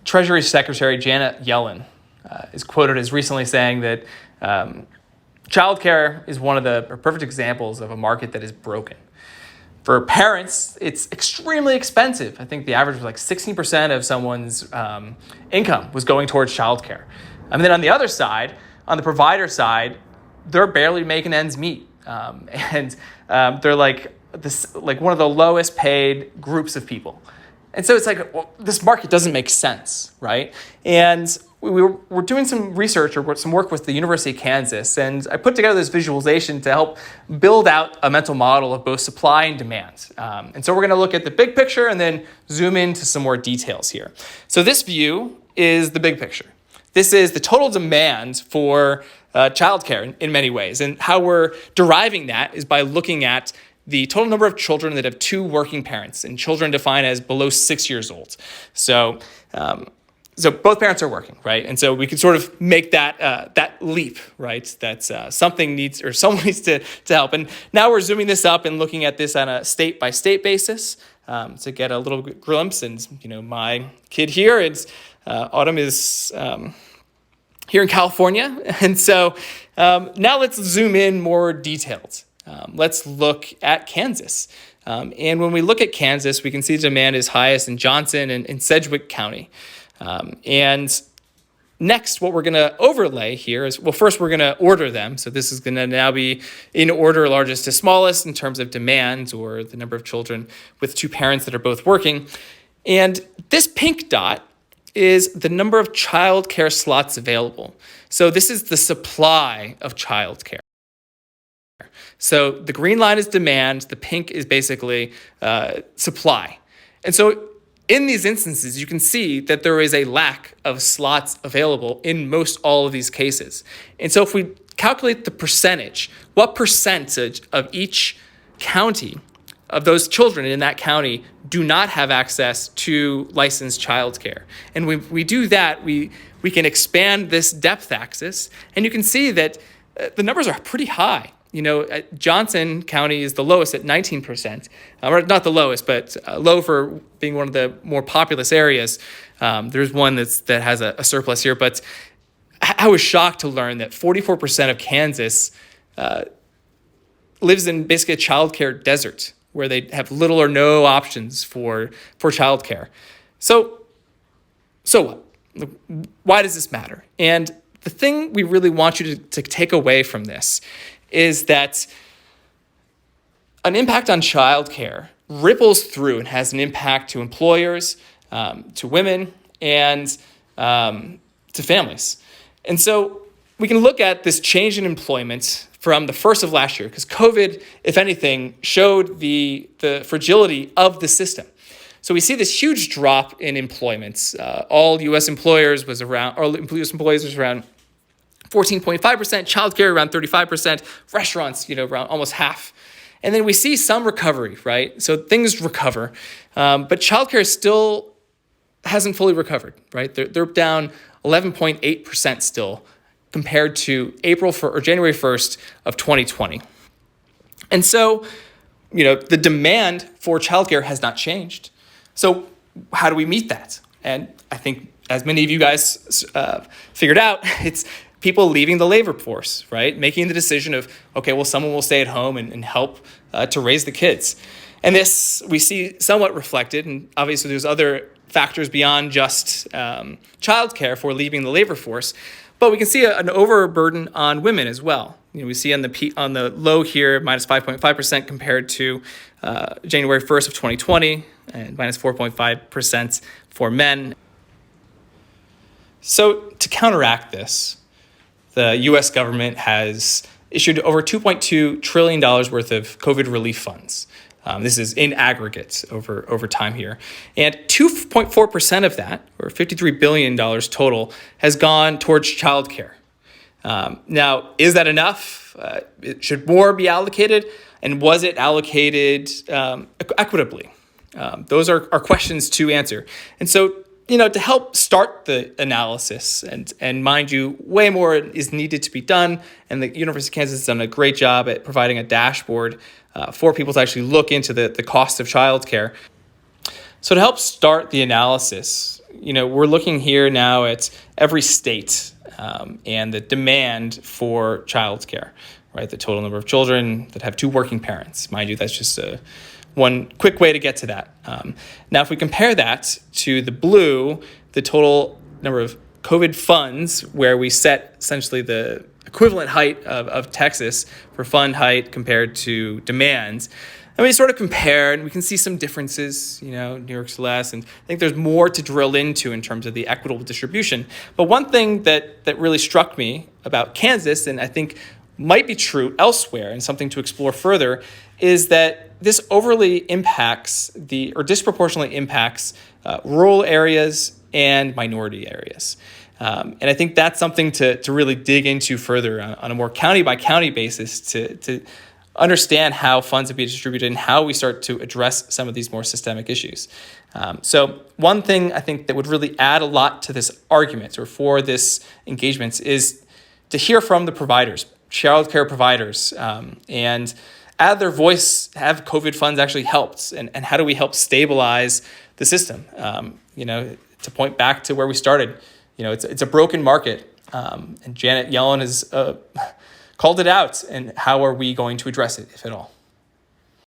Treasury Secretary Janet Yellen is quoted as recently saying that childcare is one of the perfect examples of a market that is broken. For parents, it's extremely expensive. I think the average was like 16% of someone's income was going towards childcare. And then on the other side, on the provider side, they're barely making ends meet. They're like one of the lowest paid groups of people. And so it's like, well, this market doesn't make sense, right? And we're doing some research or some work with the University of Kansas, and I put together this visualization to help build out a mental model of both supply and demand. And so we're going to look at the big picture and then zoom into some more details here. So this view is the big picture. This is the total demand for childcare in many ways, and how we're deriving that is by looking at the total number of children that have two working parents, and children defined as below 6 years old. So both parents are working, right? And so we can sort of make that leap, right? That someone needs to help. And now we're zooming this up and looking at this on a state-by-state basis to get a little glimpse. And my kid here, Autumn is here in California, and so now let's zoom in more detailed. Let's look at Kansas. And when we look at Kansas, we can see demand is highest in Johnson and in Sedgwick County. And next, what we're going to overlay here is, well, first we're going to order them. So this is going to now be in order largest to smallest in terms of demand or the number of children with two parents that are both working. And this pink dot is the number of child care slots available. So this is the supply of child care. So the green line is demand, the pink is basically supply. And so in these instances, you can see that there is a lack of slots available in most all of these cases. And so if we calculate the percentage, what percentage of each county of those children in that county do not have access to licensed childcare? And when we do that, we can expand this depth axis, and you can see that the numbers are pretty high. Johnson County is the lowest at 19%, or not the lowest, but low for being one of the more populous areas. There's one that has a surplus here, but I was shocked to learn that 44% of Kansas lives in basically a childcare desert where they have little or no options for childcare. So what? Why does this matter? And the thing we really want you to take away from this is that an impact on childcare ripples through and has an impact to employers, to women, and to families. And so we can look at this change in employment from the first of last year, because COVID, if anything, showed the fragility of the system. So we see this huge drop in employment. All U.S. employers was around 14.5%, childcare around 35%, restaurants, around almost half. And then we see some recovery, right? So things recover, but childcare still hasn't fully recovered, right? They're down 11.8% still compared to January 1st of 2020. And so, the demand for childcare has not changed. So how do we meet that? And I think, as many of you guys figured out, it's people leaving the labor force, right? Making the decision of, okay, well, someone will stay at home and help to raise the kids. And this we see somewhat reflected, and obviously there's other factors beyond just childcare for leaving the labor force, but we can see an overburden on women as well. We see on the low here, minus 5.5% compared to January 1st of 2020, and minus 4.5% for men. So to counteract this, the U.S. government has issued over $2.2 trillion worth of COVID relief funds. This is in aggregate over time here. And 2.4% of that, or $53 billion total, has gone towards childcare. Now, is that enough? Should more be allocated? And was it allocated equitably? Those are questions to answer. And so, to help start the analysis, and mind you, way more is needed to be done, and the University of Kansas has done a great job at providing a dashboard for people to actually look into the cost of childcare. So to help start the analysis, we're looking here now at every state and the demand for childcare, right? The total number of children that have 2 working parents. Mind you, that's just one quick way to get to that. Now, if we compare that to the blue, the total number of COVID funds, where we set essentially the equivalent height of Texas for fund height compared to demands, and we sort of compare, and we can see some differences. New York's less, and I think there's more to drill into in terms of the equitable distribution. But one thing that really struck me about Kansas, and I think might be true elsewhere, and something to explore further, is that this disproportionately impacts rural areas and minority areas. And I think that's something to really dig into further on a more county by county basis to understand how funds are being distributed and how we start to address some of these more systemic issues. So one thing I think that would really add a lot to this argument or for this engagement is to hear from the providers, childcare providers, and add their voice. Have COVID funds actually helped, and how do we help stabilize the system? To point back to where we started, it's a broken market, and Janet Yellen has called it out. And how are we going to address it, if at all?